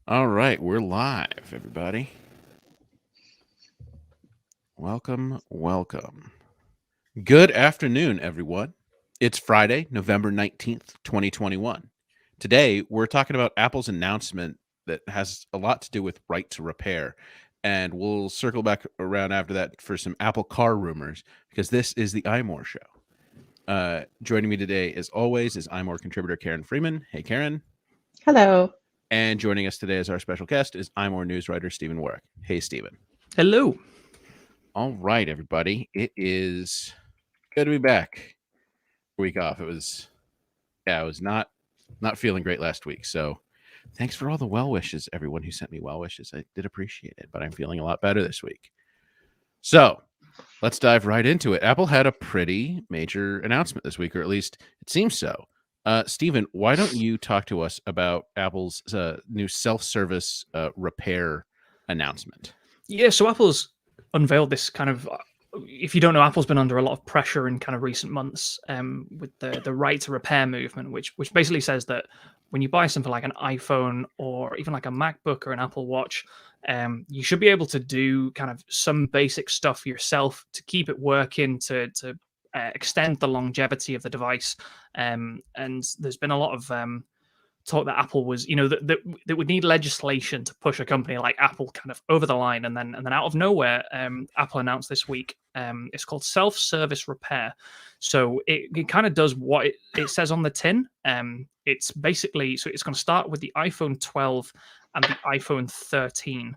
All right, we're live, everybody. Welcome. Good afternoon, everyone. It's Friday, November 19th, 2021. Today, we're talking about Apple's announcement that has a lot to do with right to repair. And we'll circle back around after that for some Apple car rumors, because this is the iMore show. Joining me today, as always, is iMore contributor Karen Freeman. Hey, Karen. Hello. And joining us today as our special guest is iMore news writer Stephen Warwick. Hey, Stephen. Hello. All right, everybody. It is good to be back. Week off. I was not feeling great last week. So thanks for all the well wishes, everyone who sent me well wishes. I did appreciate it, but I'm feeling a lot better this week. So let's dive right into it. Apple had a pretty major announcement this week, or at least it seems so. Stephen, why don't you talk to us about Apple's new self-service repair announcement? Yeah, so Apple's unveiled this kind of. If you don't know, Apple's been under a lot of pressure in kind of recent months with the right to repair movement, which basically says that when you buy something like an iPhone or even like a MacBook or an Apple Watch, you should be able to do kind of some basic stuff yourself to keep it working, to extend the longevity of the device. And there's been a lot of talk that Apple was, that would need legislation to push a company like Apple kind of over the line, and then out of nowhere, Apple announced this week. It's called self-service repair. So it kind of does what it says on the tin. It's basically, so it's going to start with the iPhone 12 and the iPhone 13.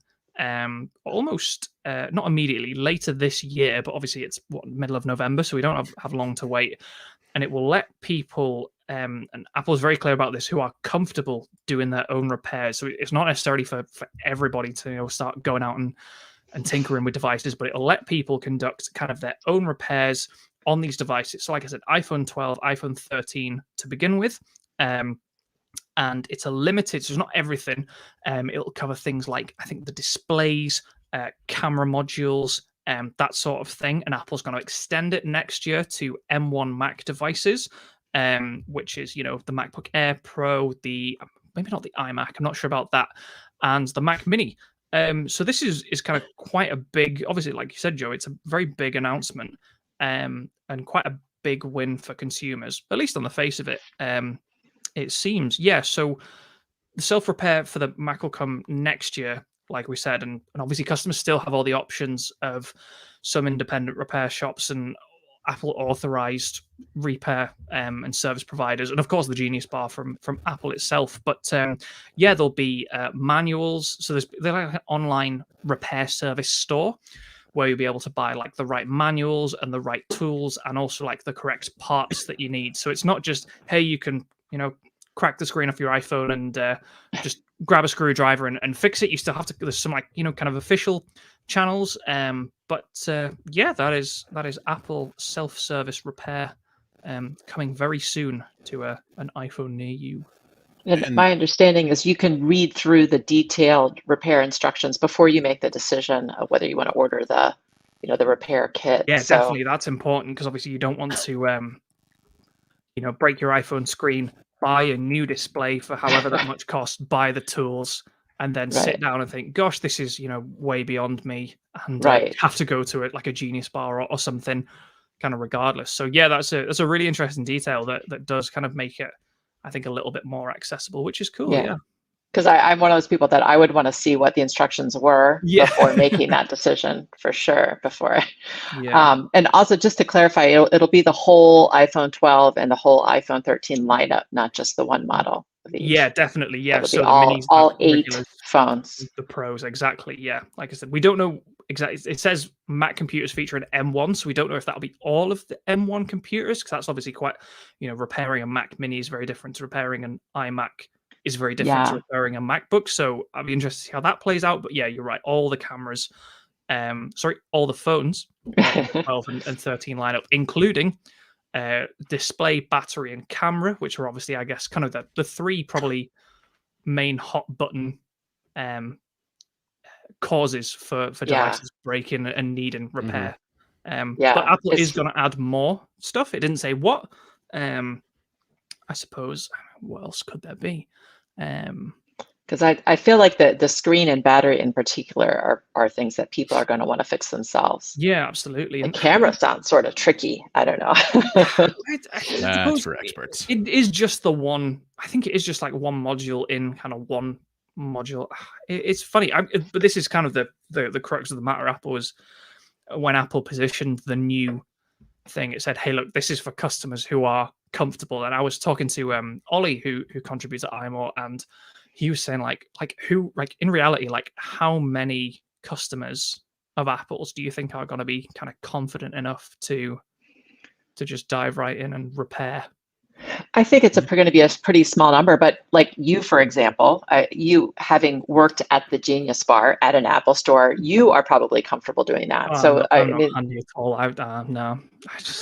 Almost not immediately, later this year, but obviously it's middle of November, so we don't have long to wait. And it will let people, and Apple's very clear about this, who are comfortable doing their own repairs. So it's not necessarily for everybody to start going out and tinkering with devices, but it'll let people conduct kind of their own repairs on these devices. So like I said, iPhone 12, iPhone 13 to begin with. And it's a limited, so it's not everything. It'll cover things like, I think, the displays, camera modules, that sort of thing. And Apple's going to extend it next year to M1 Mac devices, which is, the MacBook Air Pro, maybe not the iMac, I'm not sure about that, and the Mac Mini. So this is kind of quite a big, obviously, like you said, Joe, it's a very big announcement, and quite a big win for consumers, at least on the face of it. It seems, yeah. So the self-repair for the Mac will come next year, like we said, and obviously customers still have all the options of some independent repair shops and Apple authorized repair and service providers, and of course the Genius Bar from Apple itself. But there'll be manuals. So there's like an online repair service store where you'll be able to buy like the right manuals and the right tools, and also like the correct parts that you need. So it's not just, hey, you can crack the screen off your iPhone and just grab a screwdriver and fix it. You still have to. There's some kind of official channels. But that is Apple self-service repair coming very soon to an iPhone near you. And my understanding is you can read through the detailed repair instructions before you make the decision of whether you want to order the repair kit. Yeah, definitely. That's important because obviously you don't want to break your iPhone screen, buy a new display for however that much costs, buy the tools, and then sit down and think, gosh, this is, way beyond me, and have to go to it like a Genius Bar or something kind of regardless. So yeah, that's a really interesting detail that does kind of make it, I think, a little bit more accessible, which is cool. Yeah. Because I'm one of those people that I would want to see what the instructions were before making that decision, for sure. And also, just to clarify, it'll be the whole iPhone 12 and the whole iPhone 13 lineup, not just the one model of each. Yeah, definitely. Yeah, it'll so be all 8 phones. The Pros, exactly. Yeah, like I said, we don't know exactly. It says Mac computers feature an M1, so we don't know if that'll be all of the M1 computers, because that's obviously quite, repairing a Mac Mini is very different to repairing an iMac. Is very different to repairing a MacBook. So I'll be interested to see how that plays out. But yeah, you're right. All the cameras, all the phones, 12 and 13 lineup, including display, battery, and camera, which are obviously, I guess, kind of the three probably main hot button causes for devices breaking and needing repair. But Apple is going to add more stuff. It didn't say what. I suppose, what else could there be? Because I feel like the screen and battery in particular are things that people are going to want to fix themselves. Yeah, absolutely. The camera sounds sort of tricky. I don't know. That's for experts. It is just the one. I think it is just like one module in kind of one module. It's funny, but this is kind of the crux of the matter. Apple was when Apple positioned the new thing. It said, "Hey, look, this is for customers who are comfortable." And I was talking to Ollie, who contributes at iMore, and he was saying like in reality, like how many customers of Apple's do you think are going to be kind of confident enough to just dive right in and repair? I think it's going to be a pretty small number, but like you, for example, you having worked at the Genius Bar at an Apple store, you are probably comfortable doing that. I'm not handy at all. No,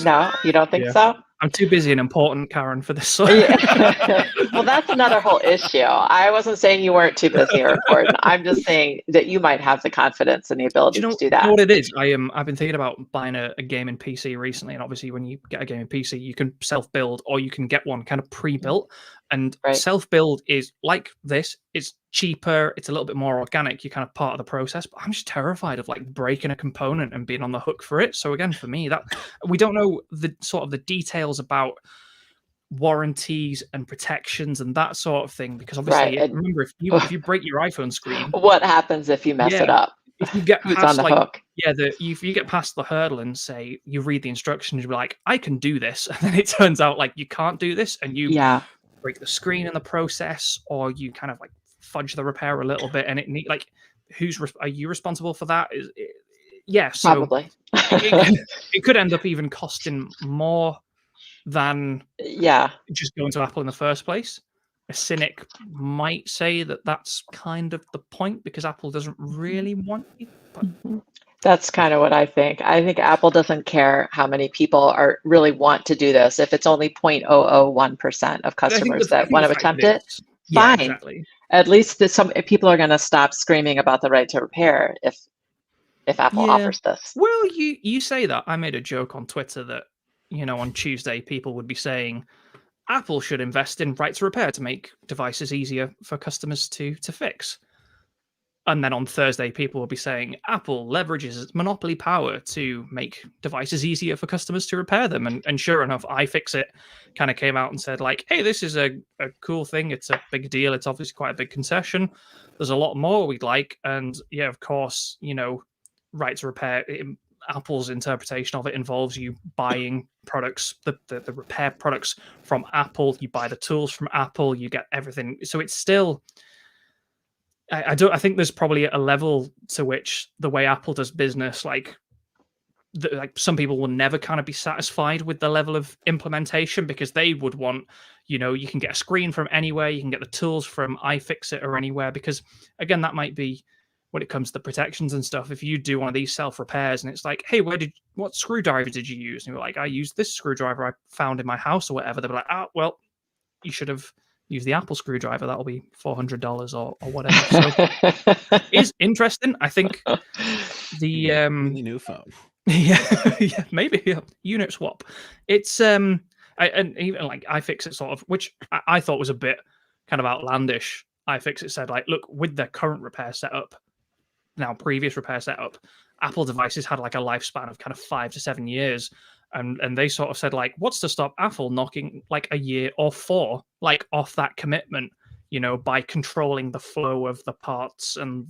no, you don't think so? I'm too busy and important, Karen, for this. Yeah. Well, that's another whole issue. I wasn't saying you weren't too busy or important. I'm just saying that you might have the confidence and the ability to do that. You know what it is? I've been thinking about buying a gaming PC recently, and obviously when you get a gaming PC, you can self-build or you can get one kind of pre-built. And self-build is like this. It's cheaper. It's a little bit more organic. You're kind of part of the process. But I'm just terrified of like breaking a component and being on the hook for it. So again, for me, that we don't know the sort of the details about warranties and protections and that sort of thing. Because obviously, remember, if you break your iPhone screen, what happens if you mess it up? If you get Who's past on the hook? if you get past the hurdle and say you read the instructions, you're like, I can do this, and then it turns out like you can't do this, and you break the screen in the process, or you kind of like fudge the repair a little bit, and like are you responsible for that? So probably. it could end up even costing more than just going to Apple in the first place. A cynic might say that that's kind of the point because Apple doesn't really want you. But... That's kind of what I think. I think Apple doesn't care how many people really want to do this. If it's only 0.001% of customers that want to attempt it, fine. Yeah, exactly. At least some people are going to stop screaming about the right to repair if Apple offers this. Well, you say that. I made a joke on Twitter that, on Tuesday people would be saying Apple should invest in right to repair to make devices easier for customers to fix. And then on Thursday, people will be saying Apple leverages its monopoly power to make devices easier for customers to repair them. And sure enough, iFixit kind of came out and said like, hey, this is a cool thing. It's a big deal. It's obviously quite a big concession. There's a lot more we'd like. And yeah, of course, right to repair, Apple's interpretation of it involves you buying products, the repair products from Apple. You buy the tools from Apple. You get everything. So it's still... I think there's probably a level to which the way Apple does business, like some people will never kind of be satisfied with the level of implementation because they would want, you can get a screen from anywhere, you can get the tools from iFixit or anywhere, because again, that might be when it comes to the protections and stuff. If you do one of these self repairs and it's like, hey, what screwdriver did you use? And you're like, I used this screwdriver I found in my house or whatever. They're like, well, you should have use the Apple screwdriver. That'll be $400 or whatever. So it's interesting. I think the new phone. Yeah, maybe unit swap. It's and even like iFixit sort of, which I thought was a bit kind of outlandish. iFixit said like, look, with their current repair setup, now previous repair setup, Apple devices had like a lifespan of kind of 5 to 7 years. And they sort of said, like, what's to stop Apple knocking like a year or 4 like off that commitment, by controlling the flow of the parts and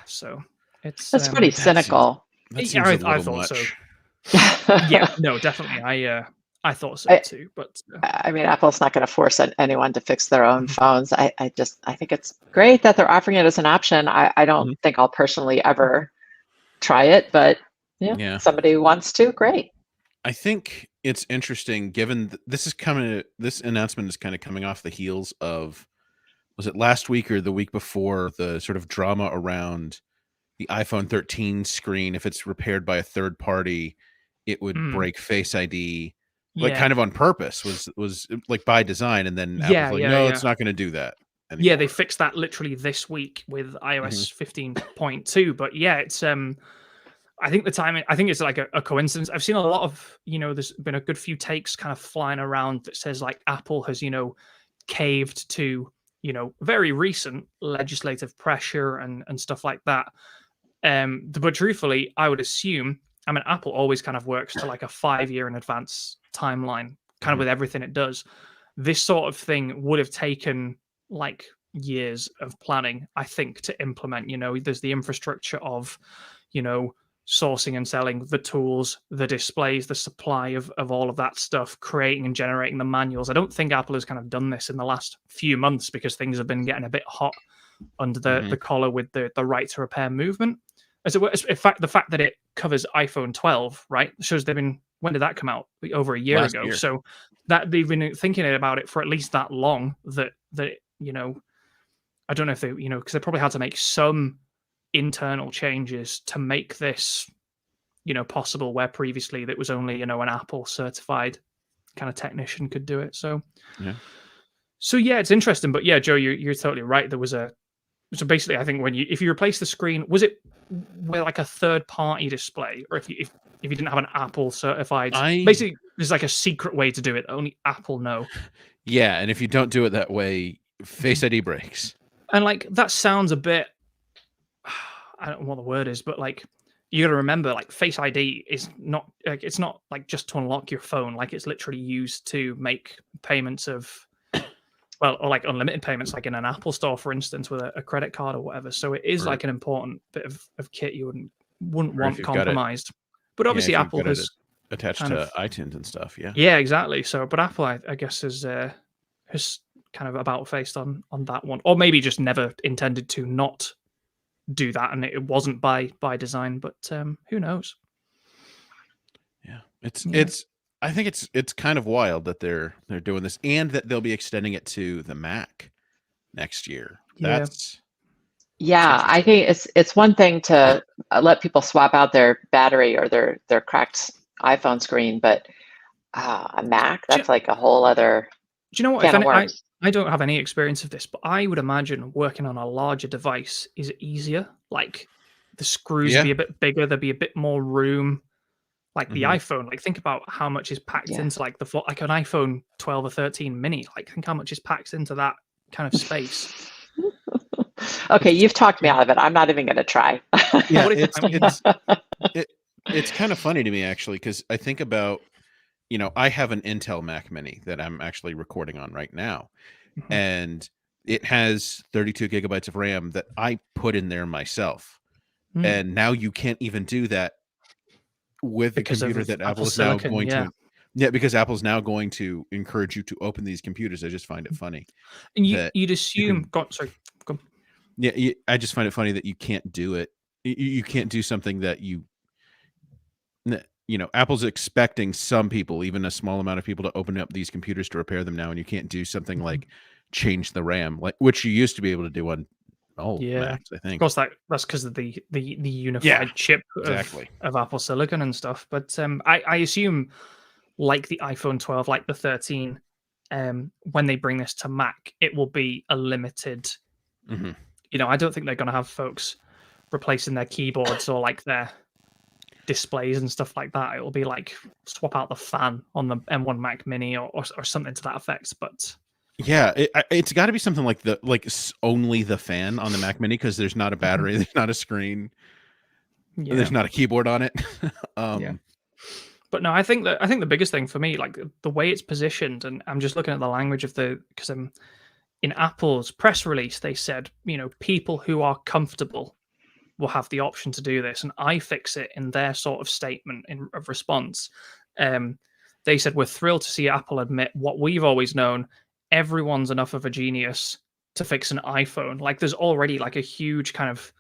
so that's pretty cynical. I thought much. So. Yeah, no, definitely. I thought so too. But I mean, Apple's not going to force anyone to fix their own phones. I think it's great that they're offering it as an option. I don't think I'll personally ever try it, but somebody who wants to, great. I think it's interesting given this announcement is kind of coming off the heels of, was it last week or the week before, the sort of drama around the iPhone 13 screen. If it's repaired by a third party, it would break Face ID, like kind of on purpose, was like by design. And then Apple's like, no, it's not going to do that anymore. Yeah, they fixed that literally this week with iOS 15.2. But yeah, it's I think the timing, I think it's like a coincidence. I've seen a lot of, there's been a good few takes kind of flying around that says like Apple has, caved to, very recent legislative pressure and stuff like that. But truthfully, I would assume, Apple always kind of works to like a 5-year in advance timeline, kind of with everything it does. This sort of thing would have taken like years of planning, I think, to implement. There's the infrastructure of, sourcing and selling the tools, the displays, the supply of all of that stuff, creating and generating the manuals. I don't think Apple has kind of done this in the last few months because things have been getting a bit hot under the collar with the right to repair movement. In fact, the fact that it covers iPhone 12, right, shows when did that come out? Over a year ago. So that they've been thinking about it for at least that long. That I don't know if they, because they probably had to make some internal changes to make this, possible, where previously that was only, an Apple certified kind of technician could do it. So yeah, it's interesting. But yeah, Joe, you're totally right. So basically, I think if you replace the screen, was it with like a third party display, or if you didn't have an Apple certified, basically there's like a secret way to do it that only Apple know. Yeah, and if you don't do it that way, Face ID breaks. And like that sounds a bit, I don't know what the word is, but like you got to remember, like Face ID is not like, it's not like just to unlock your phone. Like it's literally used to make payments of, or like unlimited payments, like in an Apple store, for instance, with a credit card or whatever. So it is like an important bit of kit you wouldn't want compromised. But obviously, Apple has attached to iTunes and stuff. Yeah, exactly. So, but Apple, I guess, has kind of about faced on that one, or maybe just never intended to not do that, and it wasn't by design. But who knows? Yeah, it's. I think it's kind of wild that they're doing this, and that they'll be extending it to the Mac next year. That's I think it's one thing to let people swap out their battery or their cracked iPhone screen, but a Mac, that's like a whole other. Do you know what? I don't have any experience of this, but I would imagine working on a larger device is easier. Like the screws would be a bit bigger, there'd be a bit more room. Like the iPhone, like think about how much is packed into like an iPhone 12 or 13 mini. Like think how much is packed into that kind of space. Okay, you've talked me out of it. I'm not even going to try. Yeah, it's kind of funny to me actually, because I think about, I have an Intel Mac Mini that I'm actually recording on right now, and it has 32 gigabytes of RAM that I put in there myself, and now you can't even do that with the computer that Apple is now going to. Yeah, because Apple's now going to encourage you to open these computers. I just find it funny. And you'd assume. Sorry. Go. Yeah, I just find it funny that you can't do it. You can't do something that Apple's expecting some people, even a small amount of people, to open up these computers to repair them now, and you can't do something like change the RAM, like which you used to be able to do on Macs, I think. Of course, that's because of the unified chip of Apple Silicon and stuff. But I assume, like the iPhone 12, like the 13, when they bring this to Mac, it will be a limited. I don't think they're going to have folks replacing their keyboards or like their displays and stuff like that. It will be like swap out the fan on the M1 Mac Mini or something to that effect. But yeah, it's got to be something like only the fan on the Mac Mini, because there's not a battery, there's not a screen, there's not a keyboard on it. But no, I think the biggest thing for me, like the way it's positioned, and I'm just looking at the language of because in Apple's press release, they said, people who are comfortable will have the option to do this. And iFixit, in their sort of statement of response, they said, we're thrilled to see Apple admit what we've always known: everyone's enough of a genius to fix an iPhone. Like there's already like a huge kind of,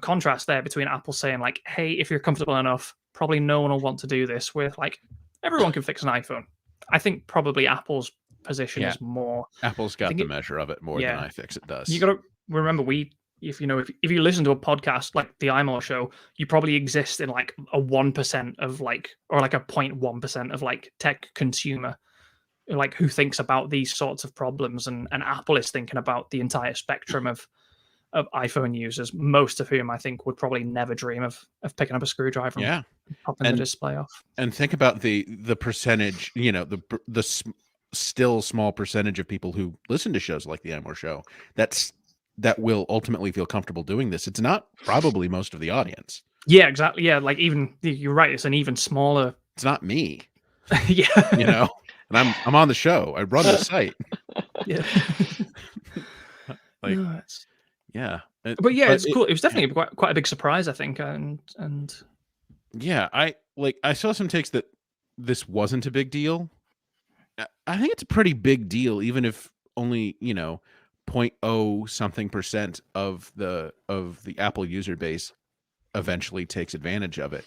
contrast there between Apple saying like, hey, if you're comfortable enough, probably no one will want to do this, with like, everyone can fix an iPhone. I think probably Apple's position is more. Apple's got the measure of it more than iFixit does. You got to remember, if you listen to a podcast like the iMore show, you probably exist in like a 1% of like, or like a 0.1% of like tech consumer, like who thinks about these sorts of problems, and Apple is thinking about the entire spectrum of iPhone users, most of whom I think would probably never dream of picking up a screwdriver and popping the display off. And think about the percentage, the still small percentage of people who listen to shows like the iMore Show that will ultimately feel comfortable doing this. It's not probably most of the audience. Yeah, exactly. Yeah, like even you're right. It's an even smaller. It's not me. Yeah, you know, and I'm on the show. I run the site. Yeah. Like, no, it's... yeah. But yeah, it's cool. It was definitely quite a big surprise, I think, and yeah, I saw some takes that this wasn't a big deal. I think it's a pretty big deal, even if only 0.0 something percent of the Apple user base eventually takes advantage of it.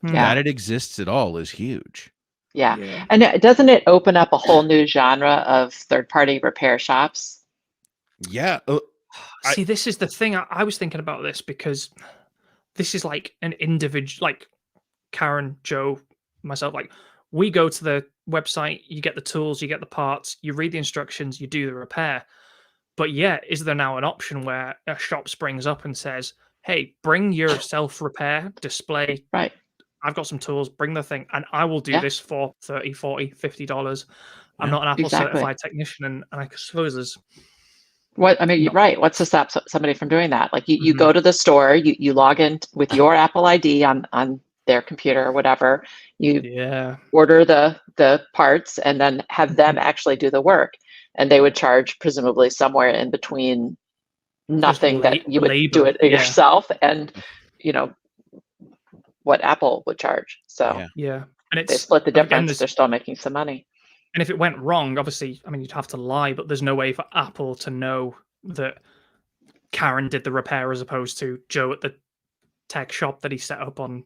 Yeah. That it exists at all is huge. Yeah. And doesn't it open up a whole new genre of third-party repair shops? Yeah. See, this is the thing. I was thinking about this because this is like an individual, like Karen, Joe, myself. Like, we go to the website, you get the tools, you get the parts, you read the instructions, you do the repair. But yeah, is there now an option where a shop springs up and says, hey, bring your self-repair display. Right. I've got some tools, bring the thing, and I will do this for $30, $40, $50. I'm not an Apple certified technician, and I suppose there's... you're right. What's to stop somebody from doing that? Like you go to the store, you log in with your Apple ID on their computer or whatever. You order the parts and then have them actually do the work. And they would charge presumably somewhere in between nothing that you would do it yourself and, what Apple would charge. So and it's, they split the difference. They're still making some money. And if it went wrong, obviously, I mean, you'd have to lie, but there's no way for Apple to know that Karen did the repair as opposed to Joe at the tech shop that he set up on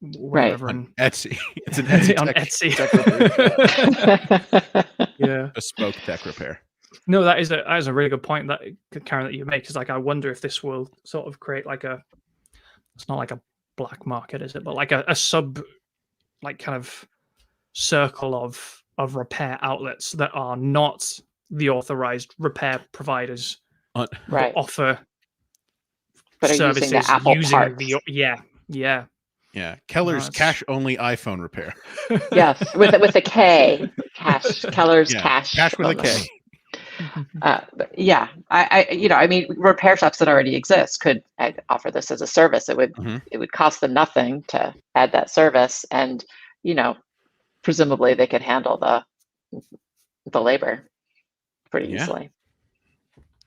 whatever. On Etsy. It's an Etsy on Etsy. Yeah. Bespoke tech repair. No, that is a really good point that Karen that you make. Is like, I wonder if this will sort of create like it's not like a black market, is it? But like a sub, like kind of circle of repair outlets that are not the authorized repair providers, right? Offer but services using the Apple parts. Yeah. Keller's cash only iPhone repair. Yes, with a K. Keller's cash with a K. But yeah, I mean, repair shops that already exist could offer this as a service. It would cost them nothing to add that service, and presumably they could handle the labor pretty easily.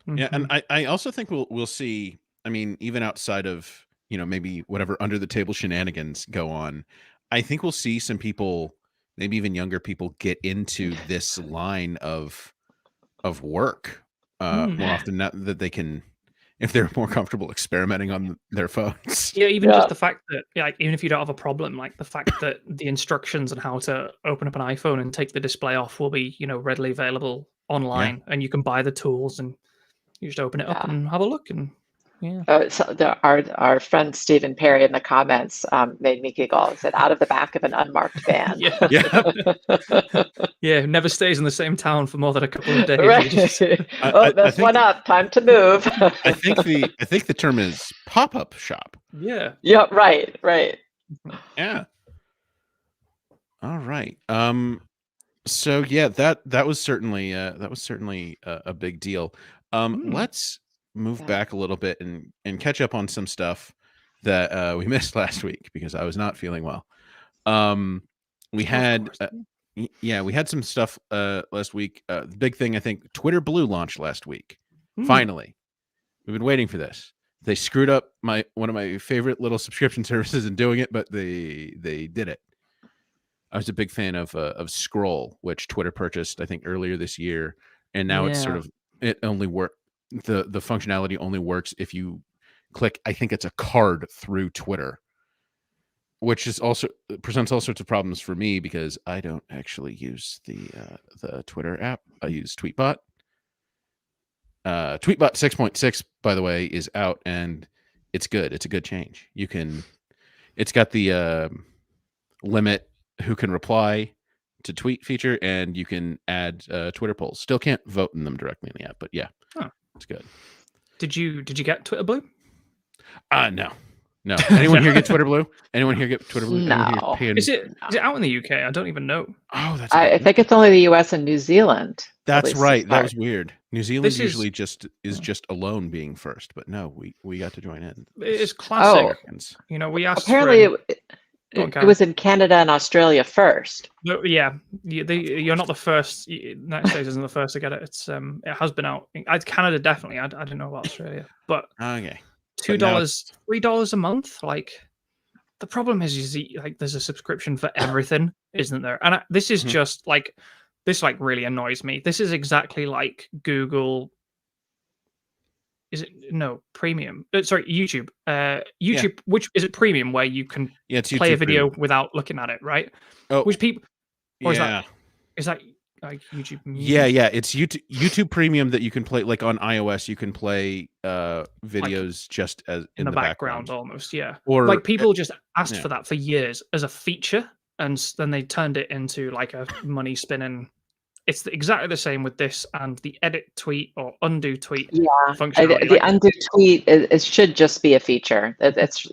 Yeah, and I also think we'll see. I mean, even outside of maybe whatever under the table shenanigans go on, I think we'll see some people, maybe even younger people, get into this line of work more often, that they can, if they're more comfortable experimenting on their phones. Yeah, even just the fact that, like, even if you don't have a problem, like the fact that the instructions on how to open up an iPhone and take the display off will be, readily available online, and you can buy the tools and you just open it up and have a look. And so our friend Stephen Perry in the comments made me giggle. He said, "Out of the back of an unmarked van." Yeah, never stays in the same town for more than a couple of days. Right. That's one up. Time to move. I think the term is pop-up shop. Yeah. Yeah. Right. Yeah. All right. So yeah, that was certainly a big deal. Let's move back a little bit and catch up on some stuff that we missed last week because I was not feeling well. We had some stuff last week. The big thing, I think, Twitter Blue launched last week. Finally, we've been waiting for this. They screwed up one of my favorite little subscription services in doing it, but they did it. I was a big fan of Scroll, which Twitter purchased, I think, earlier this year, and now it's sort of, it only work. The functionality only works if you click, I think it's a card through Twitter, which is also presents all sorts of problems for me because I don't actually use the Twitter app. I use Tweetbot. Tweetbot 6.6, by the way, is out and it's good. It's a good change. It's got the limit who can reply to tweet feature, and you can add Twitter polls. Still can't vote in them directly in the app, but yeah. It's good. Did you get Twitter Blue? No. No. Anyone here get Twitter Blue? Anyone here get Twitter Blue? No. Is it out in the UK? I don't even know. Oh, that's. I think it's only the US and New Zealand. That's right. That was weird. New Zealand usually is just alone being first, but no, we got to join in. It's classic. We asked. Apparently, it was in Canada and Australia first. No, yeah, you're not the first. United States isn't the first to get it. It has been out. Canada definitely. I don't know about Australia, but okay. $2, $3 a month. Like the problem is like there's a subscription for everything, isn't there? And this is just like this. Like really annoys me. This is exactly like Google. Is it premium? Sorry, YouTube. YouTube, which is it premium where you can play a video without looking at it, right? Oh, which people? Or is that like YouTube Music? Yeah. It's YouTube Premium that you can play. Like on iOS, you can play videos like, just as in the background almost. Yeah. Or like people just asked for that for years as a feature, and then they turned it into like a money spinning. It's exactly the same with this and the edit tweet or undo tweet functionality. The undo tweet it should just be a feature. It's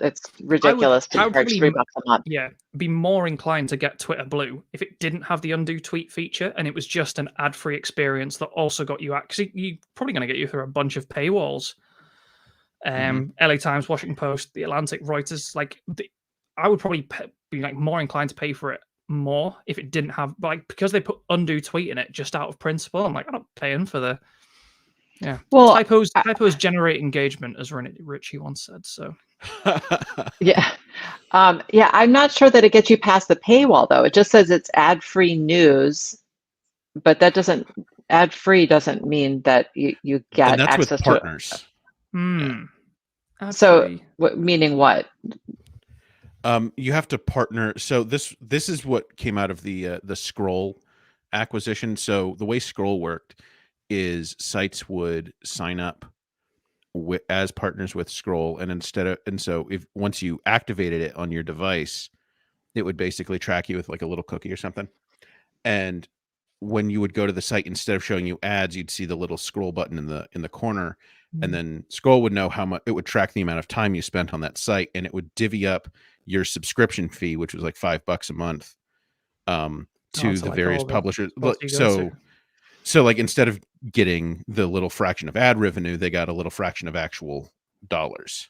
ridiculous to charge $3 a month. Yeah, be more inclined to get Twitter Blue if it didn't have the undo tweet feature and it was just an ad-free experience that also got you access. You're probably going to get you through a bunch of paywalls. LA Times, Washington Post, The Atlantic, Reuters. Like, I would probably be like more inclined to pay for it more if it didn't have because they put undo tweet in it just out of principle. I'm like, I'm not paying for the typos generate engagement, as Richie once said. So I'm not sure that it gets you past the paywall though. It just says it's ad-free news, but that doesn't ad-free doesn't mean that you get access with partners. To it. So meaning what? You have to partner. So this is what came out of the Scroll acquisition. So the way Scroll worked is sites would sign up as partners with Scroll, and so if once you activated it on your device, it would basically track you with like a little cookie or something. And when you would go to the site, instead of showing you ads, you'd see the little scroll button in the corner, and then Scroll would know how much it would track the amount of time you spent on that site, and it would divvy up your subscription fee, which was like $5 a month, to the various publishers. So like instead of getting the little fraction of ad revenue, they got a little fraction of actual dollars.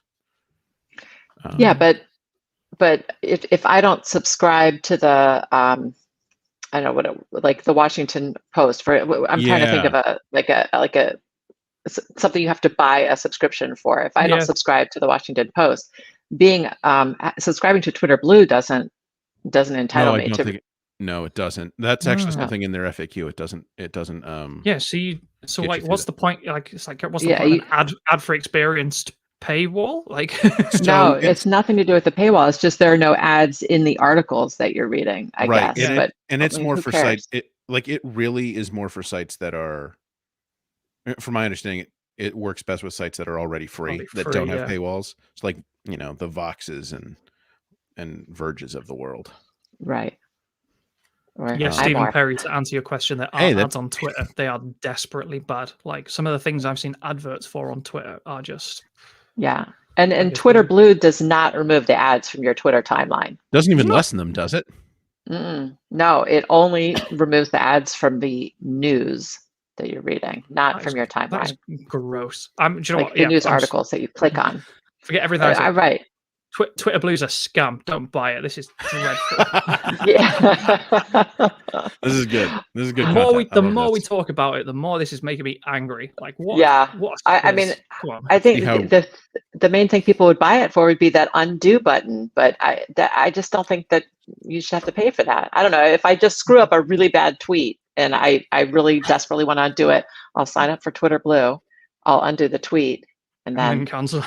But if I don't subscribe to the I don't know like the Washington Post I'm trying to think of something you have to buy a subscription for. If I don't subscribe to the Washington Post, being subscribing to Twitter Blue doesn't entitle me to. No, it doesn't. That's actually something in their FAQ. It doesn't. Yeah. So like, what's the point? Like, it's like, what's the point of an ad-free experienced paywall? Like, no, it's nothing to do with the paywall. It's just there are no ads in the articles that you're reading. I guess, it's more for sites. It really is more for sites that are. From my understanding, it works best with sites that are already free that don't have paywalls. It's like the Voxes and Verges of the world. Right. Stephen Perry, to answer your question, there are ads on Twitter. They are desperately bad. Like some of the things I've seen adverts for on Twitter are just and Twitter Blue does not remove the ads from your Twitter timeline. Doesn't even lessen them, does it? No, it only removes the ads from the news that you're reading, not from your timeline. That's gross. The news articles that you click on. Forget everything. Right. Twitter Blue's a scam. Don't buy it. This is dreadful. This is good. This is good. The more we talk about it, the more this is making me angry. Like what? Yeah. I mean, I think the main thing people would buy it for would be that undo button, but I just don't think that you should have to pay for that. I don't know. If I just screw up a really bad tweet and I really desperately want to undo it, I'll sign up for Twitter Blue. I'll undo the tweet and then cancel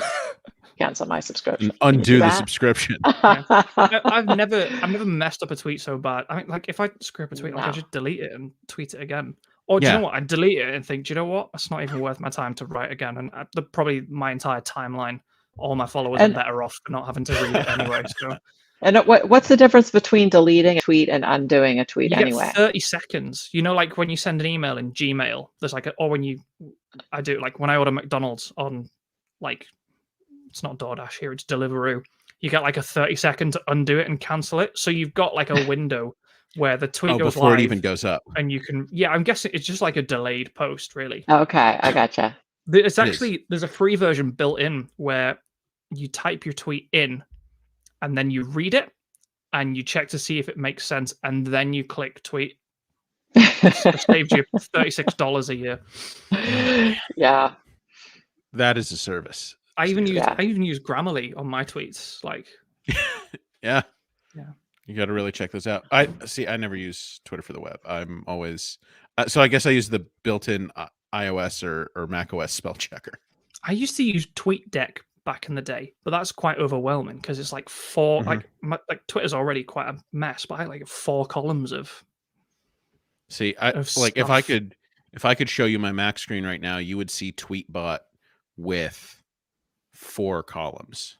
my subscription. Undo the subscription. I've never messed up a tweet so bad. I mean, like if I screw up a tweet, I just delete it and tweet it again. Or do you know what? I delete it and think, do you know what? It's not even worth my time to write again. And probably my entire timeline, all my followers are better off for not having to read it anyway. So. And what's the difference between deleting a tweet and undoing a tweet anyway? Get 30 seconds. Like when you send an email in Gmail, there's or when I do like when I order McDonald's on like, it's not DoorDash here, it's Deliveroo. you get like a 30-second to undo it and cancel it. So you've got like a window where the tweet goes before live, it even goes up, and you can. Yeah, I'm guessing it's just like a delayed post, really. Okay, I gotcha. It's actually there's a free version built in where you type your tweet in, and then you read it, and you check to see if it makes sense, and then you click tweet. It saves you $36 a year. Yeah. that is a service. I even use Grammarly on my tweets. Like, yeah. Yeah. You got to really check those out. I never use Twitter for the web. I'm always so I guess I use the built-in iOS or Mac OS spell checker. I used to use TweetDeck back in the day, but that's quite overwhelming because it's like four. Like Twitter's already quite a mess, but I like 4 columns of. See, if I could show you my Mac screen right now, you would see Tweetbot with 4 columns.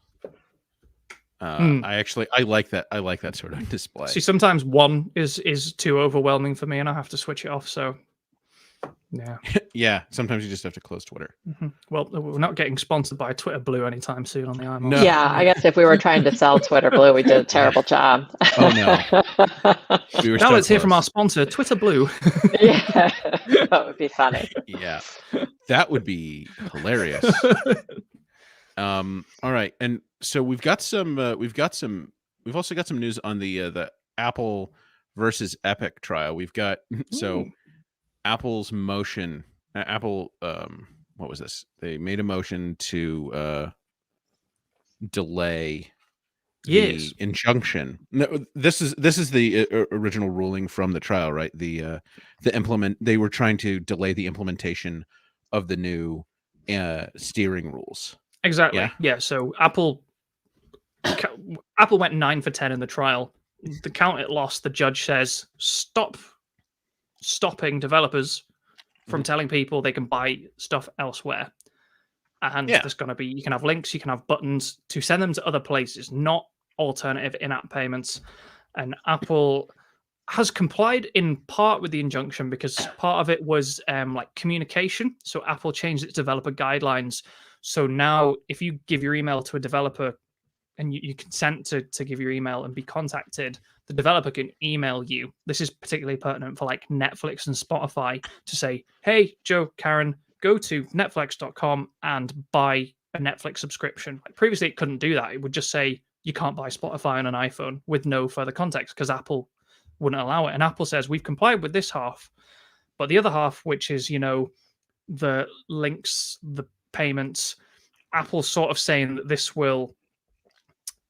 I like that. I like that sort of display. See, sometimes one is too overwhelming for me, and I have to switch it off. So, yeah, yeah. Sometimes you just have to close Twitter. Well, we're not getting sponsored by Twitter Blue anytime soon on the iMore. No. Yeah, I guess if we were trying to sell Twitter Blue, we did a terrible job. Oh no. Now let's hear from our sponsor, Twitter Blue. Yeah, that would be funny. Yeah, that would be hilarious. All right, and so we've also got some news on the Apple versus Epic trial. We've got Apple's motion. Apple, what was this? They made a motion to delay the injunction. No, this is the original ruling from the trial, right? They were trying to delay the implementation of the new steering rules. Exactly. Yeah. So Apple went 9 for 10 in the trial. The count it lost, the judge says stopping developers from telling people they can buy stuff elsewhere. And there's going to be, you can have links, you can have buttons to send them to other places, not alternative in-app payments. And Apple has complied in part with the injunction because part of it was like communication. So Apple changed its developer guidelines. So now if you give your email to a developer and you consent to give your email and be contacted, the developer can email you. This is particularly pertinent for like Netflix and Spotify to say, hey, Joe, Karen, go to netflix.com and buy a Netflix subscription. Like previously, it couldn't do that. It would just say you can't buy Spotify on an iPhone with no further context because Apple wouldn't allow it. And Apple says, we've complied with this half, but the other half, which is, the links, the payments, Apple's sort of saying that this will,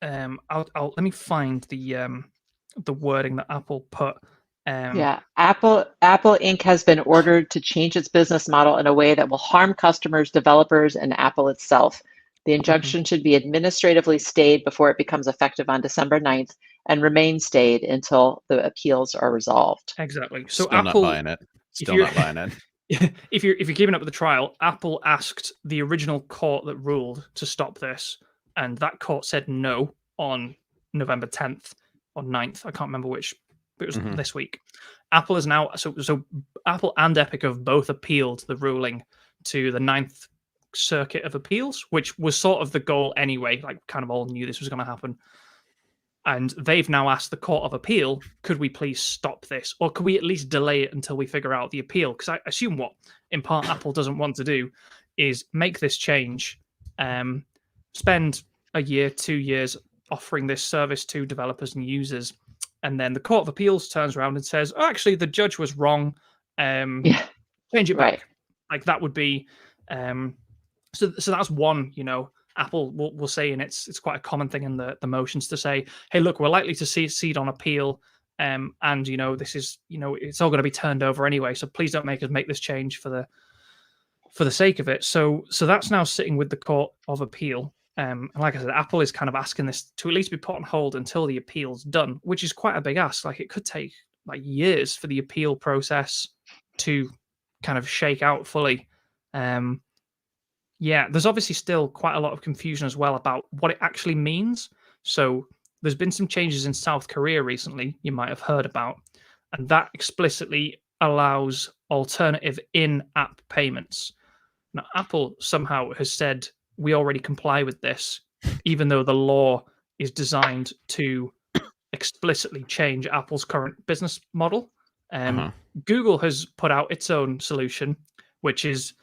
let me find the wording that Apple put. Apple Inc. has been ordered to change its business model in a way that will harm customers, developers, and Apple itself. The injunction should be administratively stayed before it becomes effective on December 9th and remain stayed until the appeals are resolved. Exactly. So Still Apple, not buying it. Still not buying it. If you're keeping up with the trial, Apple asked the original court that ruled to stop this, and that court said no on November 10th or 9th. I can't remember which, but it was this week. Apple is now so Apple and Epic have both appealed the ruling to the 9th Circuit of Appeals, which was sort of the goal anyway. Like, kind of all knew this was going to happen. And they've now asked the Court of Appeal, could we please stop this? Or could we at least delay it until we figure out the appeal? Because I assume what, in part, Apple doesn't want to do is make this change, spend a year, 2 years offering this service to developers and users. And then the Court of Appeals turns around and says, oh, actually, the judge was wrong. Change it back. Right. Like, that would be... So that's one, Apple will say, and it's quite a common thing in the motions to say, hey, look, we're likely to see it on appeal, and this is, it's all going to be turned over anyway, so please don't make us make this change for the sake of it. So that's now sitting with the Court of Appeal, and like I said, Apple is kind of asking this to at least be put on hold until the appeal's done, which is quite a big ask. Like, it could take like years for the appeal process to kind of shake out fully. There's obviously still quite a lot of confusion as well about what it actually means. So there's been some changes in South Korea recently, you might have heard about, and that explicitly allows alternative in-app payments. Now, Apple somehow has said, we already comply with this, even though the law is designed to explicitly change Apple's current business model. Google has put out its own solution, which is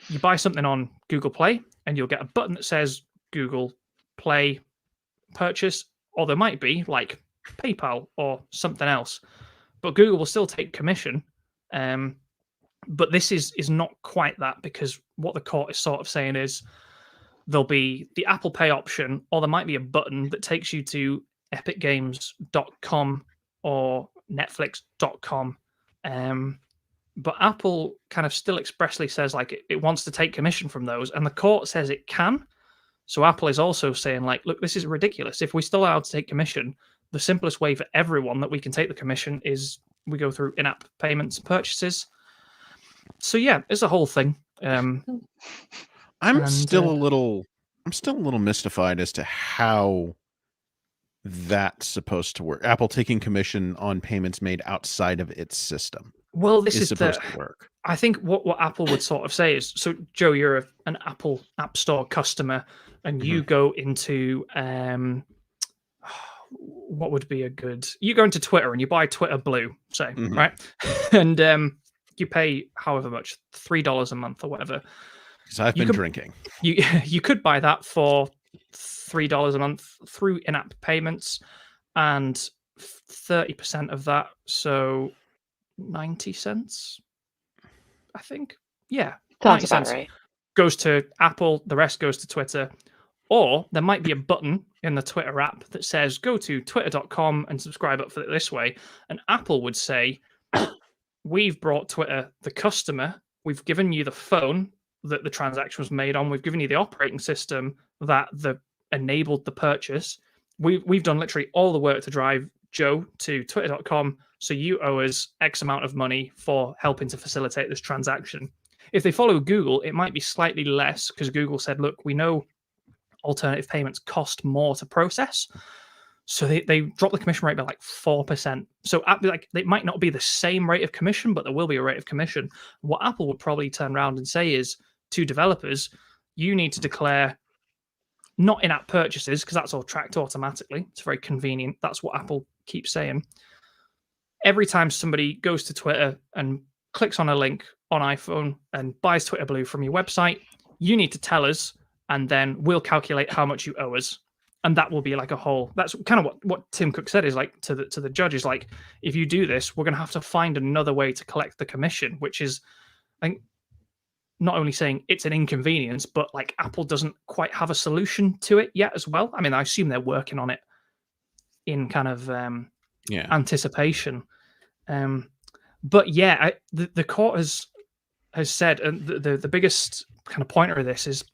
you buy something on Google Play and you'll get a button that says Google Play purchase, or there might be like PayPal or something else. But Google will still take commission. But this is not quite that, because what the court is sort of saying is there'll be the Apple Pay option, or there might be a button that takes you to epicgames.com or netflix.com. But Apple kind of still expressly says like it wants to take commission from those, and the court says it can. So Apple is also saying like, look, this is ridiculous. If we're still allowed to take commission, the simplest way for everyone that we can take the commission is we go through in-app payments and purchases. So yeah, it's a whole thing. I'm still a little mystified as to how that's supposed to work. Apple taking commission on payments made outside of its system. Well, this is supposed to work. I think what Apple would sort of say is, so Joe, you're an Apple App Store customer, and you go into what would be a good? You go into Twitter and you buy Twitter Blue, say, right? And you pay however much, $3 a month or whatever. Because I've been drinking. You could buy that for $3 a month through in-app payments, and 30% of that, so 90 cents, I think. Yeah, sounds about right. Goes to Apple, the rest goes to Twitter. Or there might be a button in the Twitter app that says go to twitter.com and subscribe up for it this way. And Apple would say, we've brought Twitter the customer, we've given you the phone that the transaction was made on, we've given you the operating system that enabled the purchase. We've done literally all the work to drive Joe to twitter.com, so you owe us X amount of money for helping to facilitate this transaction. If they follow Google, it might be slightly less, because Google said, look, we know alternative payments cost more to process. So they drop the commission rate by like 4%. So like it might not be the same rate of commission, but there will be a rate of commission. What Apple would probably turn around and say is to developers, you need to declare not in-app purchases, because that's all tracked automatically. It's very convenient. That's what Apple keeps saying. Every time somebody goes to Twitter and clicks on a link on iPhone and buys Twitter Blue from your website, you need to tell us, and then we'll calculate how much you owe us. And that will be like a whole, that's kind of what Tim Cook said, is like to the judges, like, if you do this, we're going to have to find another way to collect the commission, which is, I think, not only saying it's an inconvenience, but like Apple doesn't quite have a solution to it yet as well. I mean, I assume they're working on it in kind of anticipation. But yeah, the court has said, and the biggest kind of pointer of this is,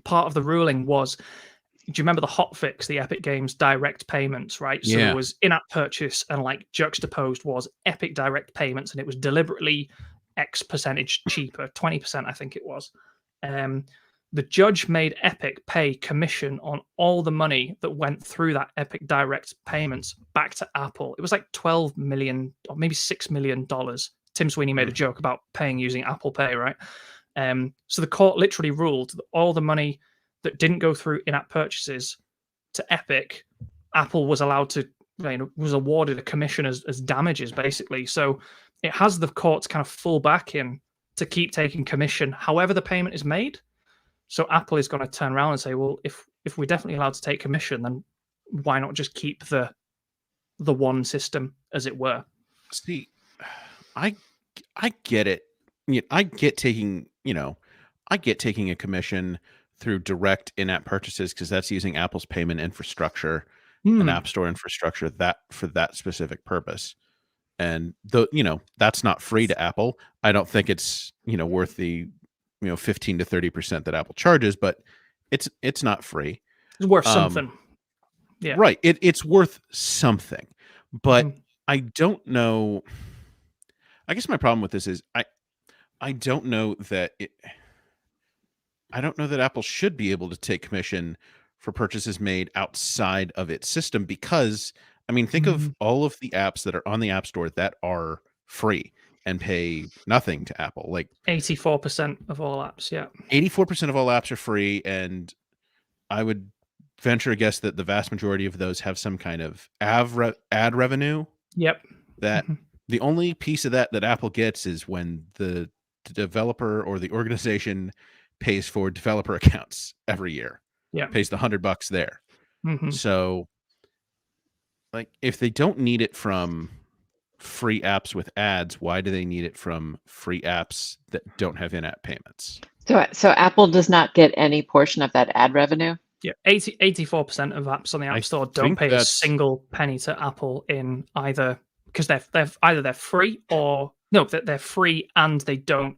part of the ruling was, do you remember the hotfix, the Epic Games direct payments, right? So there was in-app purchase, and like juxtaposed was Epic direct payments, and it was deliberately X percentage cheaper, 20%, I think it was. The judge made Epic pay commission on all the money that went through that Epic direct payments back to Apple. It was like $12 million or maybe $6 million. Tim Sweeney made a joke about paying using Apple Pay, right? So the court literally ruled that all the money that didn't go through in-app purchases to Epic, Apple was allowed to, was awarded a commission as damages, basically. So it has the court's kind of full backing to keep taking commission, however the payment is made. So Apple is going to turn around and say, well, if we're definitely allowed to take commission, then why not just keep the one system, as it were? See, I get it. I get taking a commission through direct in-app purchases, because that's using Apple's payment infrastructure and App Store infrastructure for that specific purpose. And that's not free to Apple. I don't think it's worth the 15 to 30% that Apple charges, but it's not free. It's worth something. Yeah, right. It's worth something, but I don't know. I guess my problem with this is I don't know that Apple should be able to take commission for purchases made outside of its system, because I mean, think of all of the apps that are on the App Store that are free and pay nothing to Apple. Like 84% of all apps, 84% of all apps are free, and I would venture a guess that the vast majority of those have some kind of ad revenue. Yep. That the only piece of that Apple gets is when the developer or the organization pays for developer accounts every year. Yeah. Pays the $100 there. Mm-hmm. So, like, if they don't need it from free apps with ads, why do they need it from free apps that don't have in-app payments? So Apple does not get any portion of that ad revenue? Yeah, 84% of apps on the App Store don't pay a single penny to Apple in either, because they're free or no, they're free and they don't.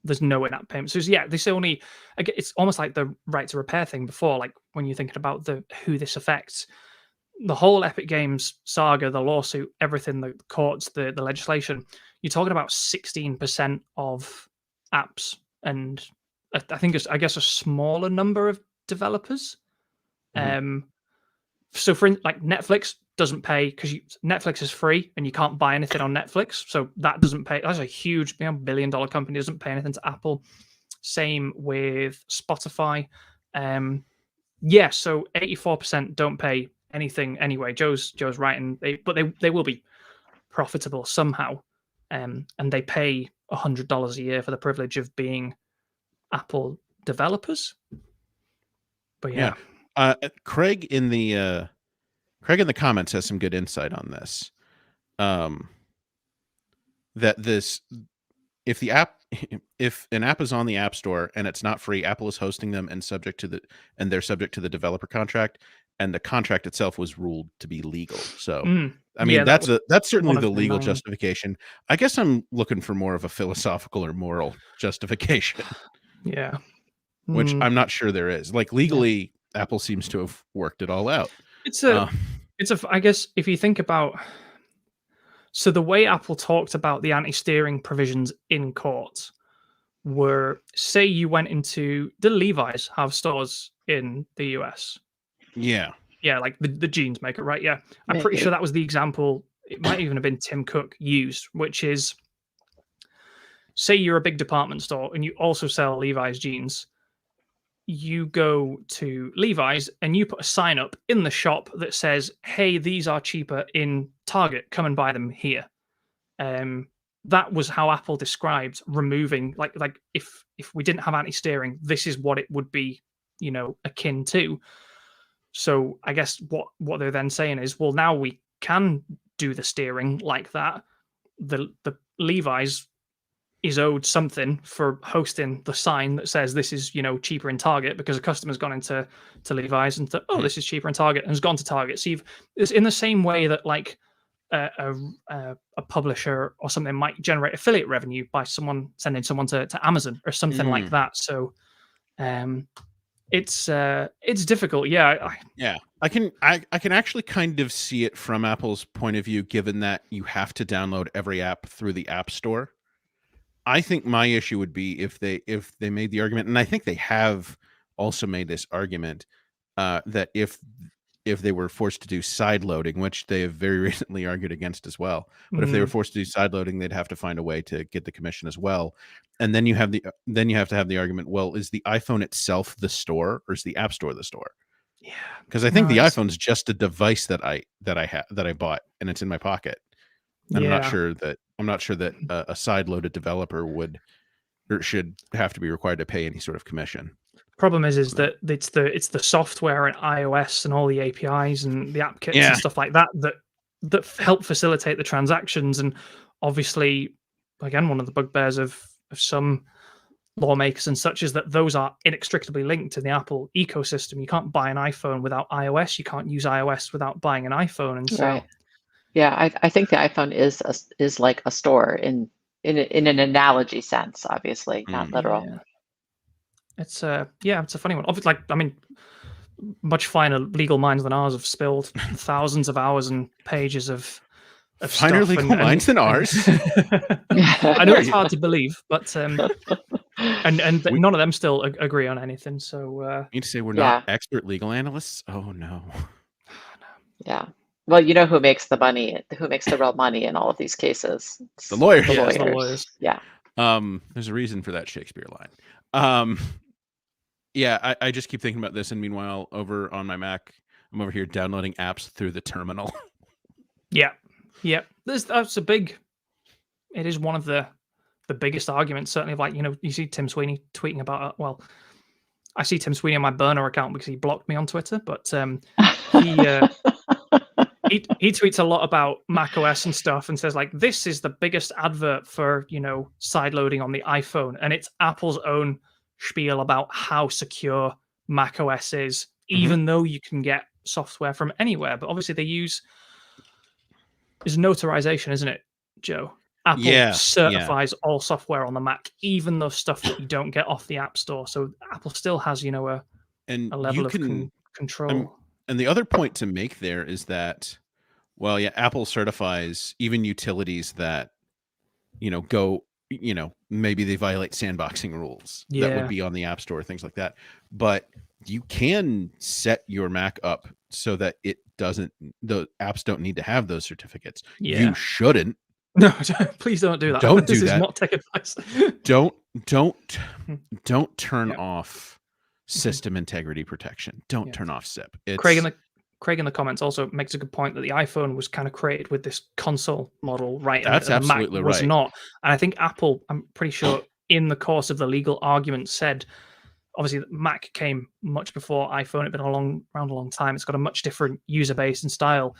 There's no in-app payments. So yeah, this only, it's almost like the right to repair thing before. Like when you're thinking about who this affects, the whole Epic Games saga, the lawsuit, everything, the courts, the legislation. You're talking about 16% of apps, and I think I guess a smaller number of developers. So for like Netflix doesn't pay because Netflix is free and you can't buy anything on Netflix, so that doesn't pay. That's a huge $1 billion company, doesn't pay anything to Apple. Same with Spotify. Yeah, so 84% don't pay anything anyway. Joe's right, and they will be profitable somehow, and they pay $100 a year for the privilege of being Apple developers. But yeah. Craig in the comments has some good insight on this. That if an app is on the App Store and it's not free, Apple is hosting them and they're subject to the developer contract, and the contract itself was ruled to be legal. So I mean, that's certainly the legal justification. I guess I'm looking for more of a philosophical or moral justification. Yeah. Which I'm not sure there is. Like legally, Apple seems to have worked it all out. I guess if you think about, so the way Apple talked about the anti-steering provisions in court were, say you went into, the Levi's have stores in the US. Yeah. Yeah, like the jeans maker, right? Yeah. I'm pretty sure that was the example. It might even have been Tim Cook used, which is, say you're a big department store and you also sell Levi's jeans. You go to Levi's and you put a sign up in the shop that says, hey, these are cheaper in Target, come and buy them here. That was how Apple described removing, like if we didn't have anti-steering, this is what it would be, akin to. So I guess what they're then saying is, well, now we can do the steering like that. The Levi's is owed something for hosting the sign that says this is, cheaper in Target, because a customer's gone into Levi's and thought, oh, this is cheaper in Target, and has gone to Target. So it's in the same way that like a publisher or something might generate affiliate revenue by sending someone to Amazon or something like that. So it's difficult. Yeah. I can actually kind of see it from Apple's point of view, given that you have to download every app through the App Store. I think my issue would be if they made the argument, and I think they have also made this argument, that if they were forced to do side loading, which they have very recently argued against as well, but if they were forced to do side loading, they'd have to find a way to get the commission as well. And then you have to have the argument, well, is the iPhone itself the store, or is the App Store the store? Yeah, because I think the iPhone's just a device that I bought, and it's in my pocket. And I'm not sure that a side-loaded developer should have to be required to pay any sort of commission. Problem is that it's the software and iOS and all the APIs and the app kits and stuff like that help facilitate the transactions. And obviously, again, one of the bugbears of some lawmakers and such is that those are inextricably linked to the Apple ecosystem. You can't buy an iPhone without iOS. You can't use iOS without buying an iPhone. And so. Right. Yeah, I think the iPhone is like a store in an analogy sense, obviously, not literal. Yeah. It's a funny one. Obviously, much finer legal minds than ours have spilled thousands of hours and pages of finer legal minds than ours. I know it's hard to believe, but and none of them still agree on anything. So you need to say we're not expert legal analysts. Oh no. Yeah. Well, you know who makes the money, who makes the real money in all of these cases? The lawyers. The lawyers. Yeah. There's a reason for that Shakespeare line. Yeah, I just keep thinking about this, and meanwhile, over on my Mac, I'm over here downloading apps through the terminal. Yeah. That's a big. It is one of the biggest arguments, certainly. Of like, you see Tim Sweeney tweeting about. Well, I see Tim Sweeney on my burner account because he blocked me on Twitter, but he he tweets a lot about Mac OS and stuff, and says like, this is the biggest advert for side loading on the iPhone, and it's Apple's own spiel about how secure Mac OS is, even though you can get software from anywhere. But obviously they use is notarization, isn't it, Joe? Apple certifies all software on the Mac, even the stuff that you don't get off the App Store. So Apple still has, a level of control. And the other point to make there is that, well, yeah, Apple certifies even utilities that, go, maybe they violate sandboxing rules that would be on the App Store, things like that. But you can set your Mac up so that the apps don't need to have those certificates. Yeah. You shouldn't. No, please don't do that. Don't do this that. Is not tech advice. Don't turn off system integrity protection. Don't turn off SIP. Craig in the comments also makes a good point that the iPhone was kind of created with this console model, right? That's and absolutely the Mac was right. not. And I think Apple, I'm pretty sure, in the course of the legal argument, said, obviously, Mac came much before iPhone. It'd been around a long time. It's got a much different user base and style.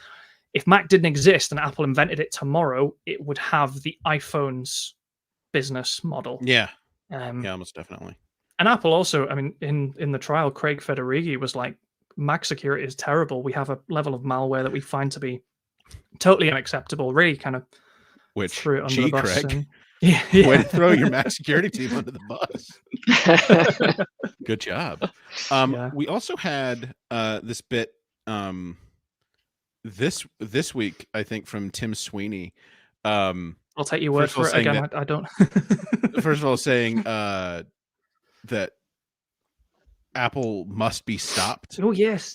If Mac didn't exist and Apple invented it tomorrow, it would have the iPhone's business model. Yeah, most definitely. And Apple also, I mean, in the trial, Craig Federighi was like, Mac security is terrible. We have a level of malware that we find to be totally unacceptable. Really kind of threw it under the bus. Craig. Yeah. Way to throw your Mac security team under the bus. Good job. We also had this bit this week, I think, from Tim Sweeney. I'll take your word for it again. I don't. First of all, saying that Apple must be stopped. Oh yes.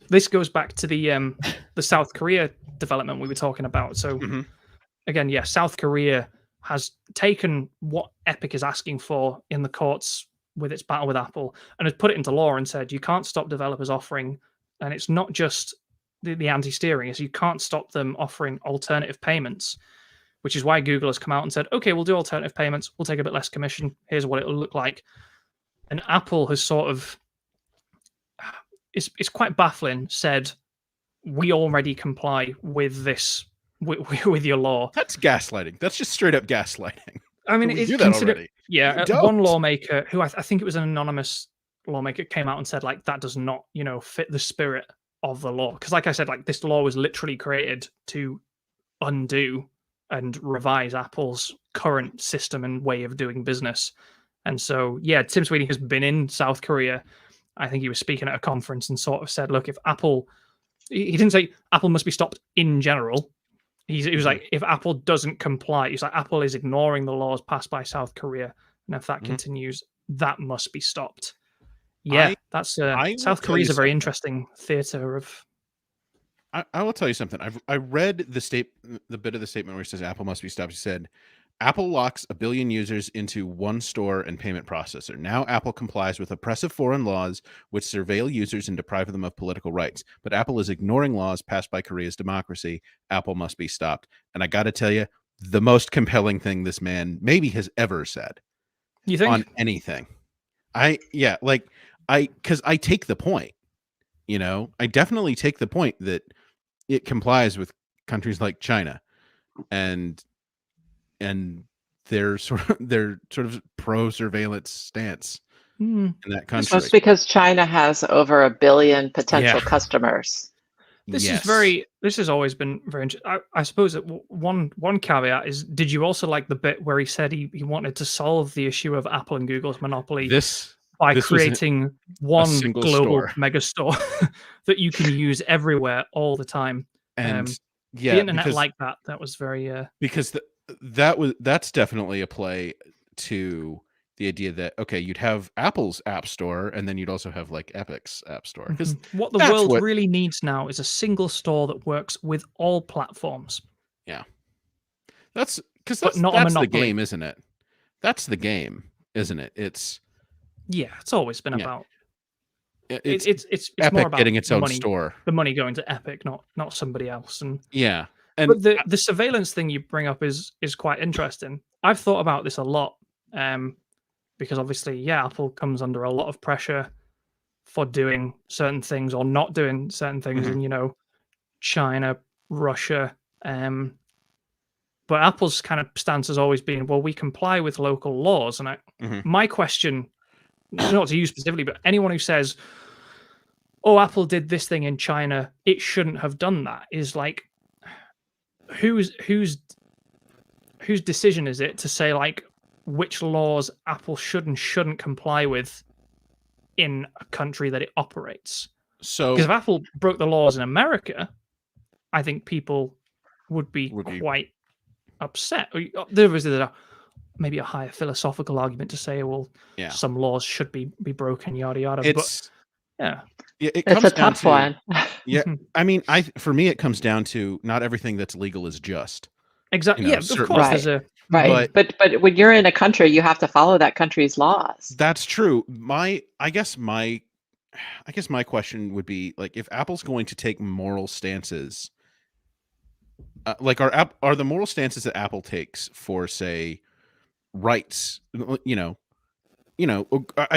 This goes back to the South Korea development we were talking about. So again, South Korea has taken what Epic is asking for in the courts with its battle with Apple and has put it into law and said you can't stop developers offering, and it's not just the anti-steering, is you can't stop them offering alternative payments, which is why Google has come out and said, okay, we'll do alternative payments. We'll take a bit less commission. Here's what it will look like. And Apple has sort of, it's quite baffling, said, we already comply with this, with your law. That's gaslighting. That's just straight up gaslighting. I mean, it's considered. Yeah, one lawmaker who I think it was an anonymous lawmaker came out and said, like, that does not, fit the spirit of the law. Because like I said, like, this law was literally created to undo and revise Apple's current system and way of doing business. And so, Tim Sweeney has been in South Korea. I think he was speaking at a conference and sort of said, look, if Apple, he didn't say Apple must be stopped in general. He was like, if Apple doesn't comply, he's like, Apple is ignoring the laws passed by South Korea. And if that continues, that must be stopped. That's South Korea is a very interesting theater of. I will tell you something. I read the bit of the statement where it says Apple must be stopped. He said, Apple locks 1 billion users into one store and payment processor. Now Apple complies with oppressive foreign laws which surveil users and deprive them of political rights. But Apple is ignoring laws passed by Korea's democracy. Apple must be stopped. And I got to tell you, the most compelling thing this man maybe has ever said. You think? On anything. Because I take the point. I definitely take the point that it complies with countries like China and their sort of pro-surveillance stance in that country. Just because China has over 1 billion potential customers. This has always been very interesting. I suppose that one caveat is, did you also like the bit where he said he wanted to solve the issue of Apple and Google's monopoly by creating one global mega store that you can use everywhere all the time? And the internet like that. That was very because that's definitely a play to the idea that, okay, you'd have Apple's app store and then you'd also have like Epic's app store. Because what the world really needs now is a single store that works with all platforms. Yeah. That's the game, isn't it? That's the game, isn't it? It's always been about it's Epic more about getting its own money, store. the money going to Epic, not somebody else. And yeah, and but the surveillance thing you bring up is quite interesting. I've thought about this a lot, because obviously, Apple comes under a lot of pressure for doing certain things or not doing certain things Mhm. in China, Russia. But Apple's kind of stance has always been, well, we comply with local laws. And Mhm. my question, not to you specifically, but anyone who says, oh, Apple did this thing in China, it shouldn't have done that, is like, whose decision is it to say like which laws Apple should and shouldn't comply with in a country that it operates? So Because if Apple broke the laws in America, I think people would be quite upset. There is maybe a higher philosophical argument to say, well, some laws should be broken, yada yada. It's but it It's comes a down tough to one. yeah. I mean, for me, it comes down to not everything that's legal is just. Exactly. You know, Of certainly. course, Right. there's a Right. But when you're in a country, you have to follow that country's laws. That's true. I guess my question would be like, if Apple's going to take moral stances, like are the moral stances that Apple takes for, say, rights, I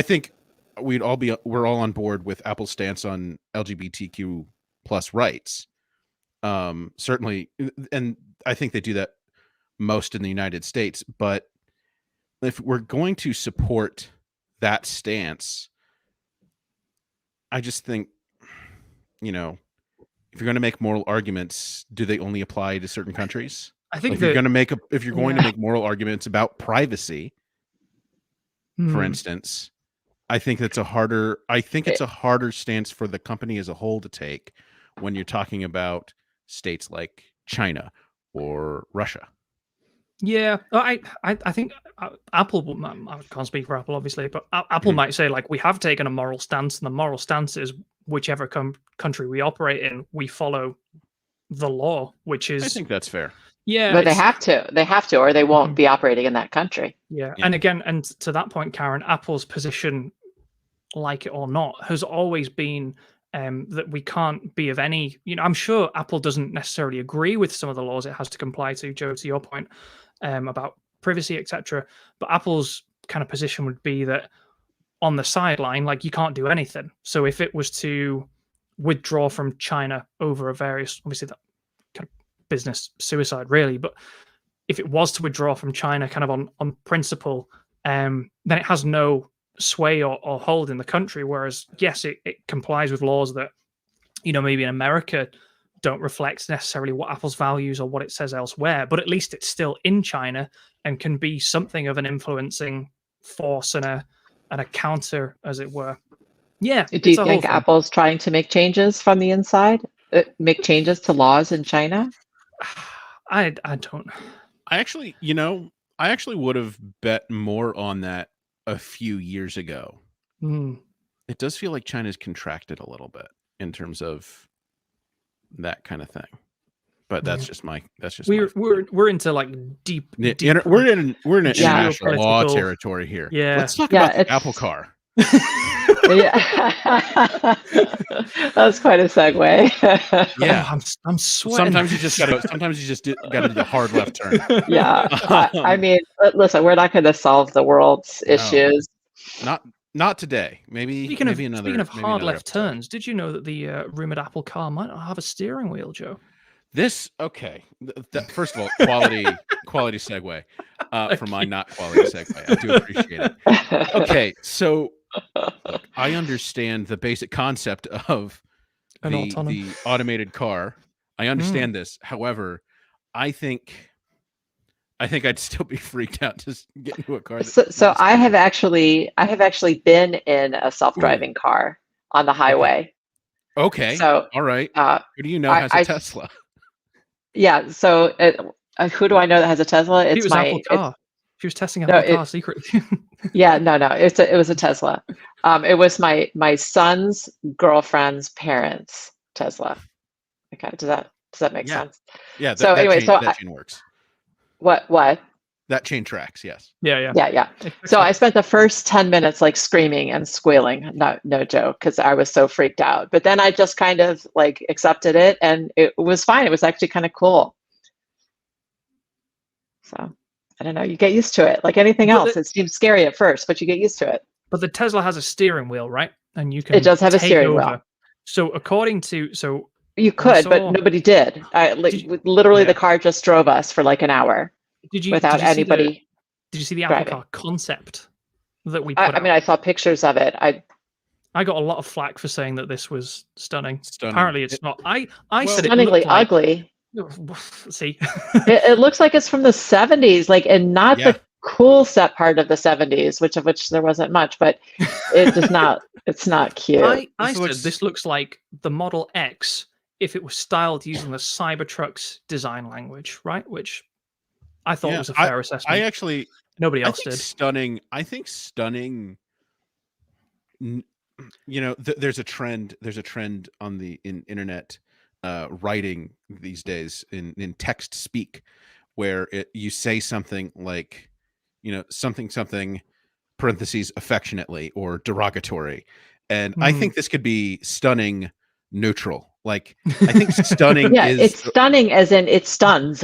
think we're all on board with Apple's stance on LGBTQ plus rights. Certainly, and I think they do that most in the United States. But if we're going to support that stance, I just think, if you're going to make moral arguments, do they only apply to certain countries? I think if you're going to make moral arguments about privacy, for instance, I think it's a harder stance for the company as a whole to take when you're talking about states like China or Russia. Yeah, I think Apple. I can't speak for Apple, obviously, but Apple might say like, we have taken a moral stance, and the moral stance is whichever country we operate in, we follow the law, which is. I think that's fair. Yeah, but they have to, or they won't be operating in that country. Yeah, and again, and to that point, Karen, Apple's position, like it or not, has always been that we can't be of any. I'm sure Apple doesn't necessarily agree with some of the laws it has to comply to, Joe, to your point about privacy, etc. But Apple's kind of position would be that on the sideline, like, you can't do anything. So if it was to withdraw from China over a various, obviously that kind of business suicide, really, but if it was to withdraw from China kind of on principle, then it has no sway or hold in the country. Whereas, yes, it complies with laws that, maybe in America don't reflect necessarily what Apple's values or what it says elsewhere, but at least it's still in China and can be something of an influencing force and a counter, as it were. Yeah. Do you think Apple's trying to make changes from the inside? Make changes to laws in China? I don't. I actually would have bet more on that a few years ago. It does feel like China's contracted a little bit in terms of that kind of thing, but that's just we're into like deep we're in international law territory here. Yeah, let's talk about the Apple Car. Yeah, that's quite a segue. Yeah, I'm sweating. Sometimes you just gotta do the hard left turn. Yeah, I mean, listen, we're not going to solve the world's issues. Not today. Maybe speaking of hard left episode. Turns, did you know that the rumored Apple car might not have a steering wheel, Joe? First of all, quality segue for my not quality segue. I do appreciate it. Okay, so look, I understand the basic concept of the automated car. I understand this. However, I think I'd still be freaked out to get into a car. So I have actually been in a self-driving car on the highway. Okay. So all right. Who do you know has a Tesla? Yeah. So who do I know that has a Tesla? It's my Apple car. She was testing Apple car secretly. Yeah. No. It was a Tesla. It was my son's girlfriend's parents' Tesla. Okay. Does that make sense? Yeah. So anyway, that chain works. What? That chain tracks, yes. Yeah. So I spent the first 10 minutes like screaming and squealing, no joke, because I was so freaked out. But then I just kind of like accepted it, and it was fine. It was actually kind of cool. So I don't know. You get used to it. Like anything else, it seems scary at first, but you get used to it. But the Tesla has a steering wheel, right? And you can. It does have a steering wheel. So according to you could, but nobody did. Literally, the car just drove us for like an hour. Without anybody? Did you see the Apple Car concept that we put out? I mean, I saw pictures of it. I got a lot of flack for saying that this was stunning. Apparently, it's not. I said stunningly ugly. See, it looks like it's from the 70s, like, and not the cool set part of the 70s, which there wasn't much, but it does not. It's not cute. I said this looks like the Model X if it was styled using the Cybertruck's design language, right? Which I thought was a fair assessment. Nobody else did. Stunning. I think stunning. There's a trend. There's a trend on the internet writing these days in text speak, where you say something like, something parentheses affectionately or derogatory, and I think this could be stunning neutral. Like, I think stunning is it's stunning as in it stuns.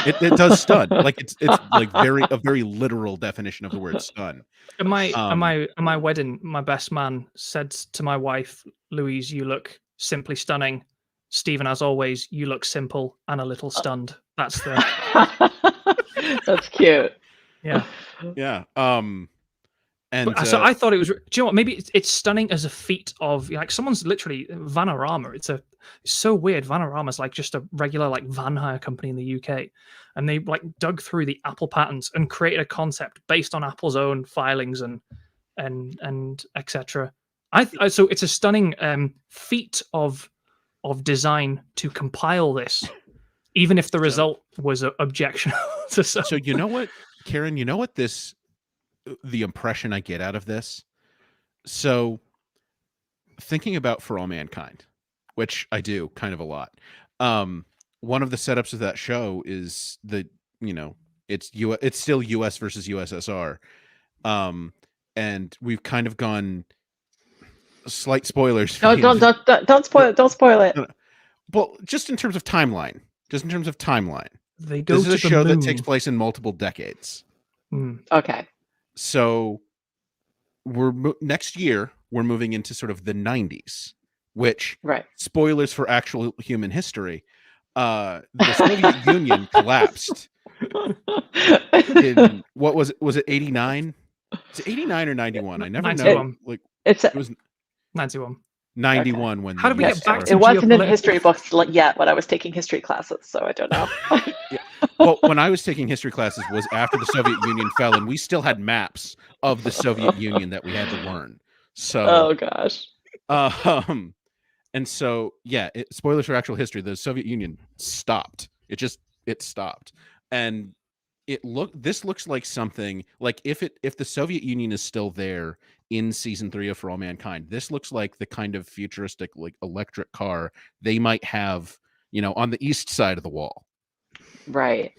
It does stun. Like it's like a very literal definition of the word stun. At my wedding, my best man said to my wife, Louise, you look simply stunning. Stephen, as always, you look simple and a little stunned. That's that's cute. Yeah. So I thought it was. Do you know what? Maybe it's stunning as a feat of like someone's literally Vanarama. It's so weird. Vanarama's like just a regular like van hire company in the UK, and they like dug through the Apple patents and created a concept based on Apple's own filings and etc. So it's a stunning feat of design to compile this, even if the result was objectionable to some. So you know what, Karen? You know what the impression I get out of this? So thinking about For All Mankind, which I do kind of a lot. One of the setups of that show is it's still US versus USSR. And we've kind of gone slight spoilers. No, don't spoil it. No. Well, just in terms of timeline. They go this is to a show moon. that takes place in multiple decades. Okay. So next year we're moving into sort of the 90s, which spoilers for actual human history. The Soviet Union collapsed in what was it 89? Is it 89 or 91? I never 91. know. It was 91. 91 when how did we get back to it wasn't in history books yet when I was taking history classes, so I don't know. Well, when I was taking history classes was after the Soviet Union fell, and we still had maps of the Soviet Union that we had to learn. So oh gosh. And so spoilers for actual history, the Soviet Union stopped. It stopped. And this looks like something like if the Soviet Union is still there in season 3 of For All Mankind, this looks like the kind of futuristic like electric car they might have, on the east side of the wall. Right.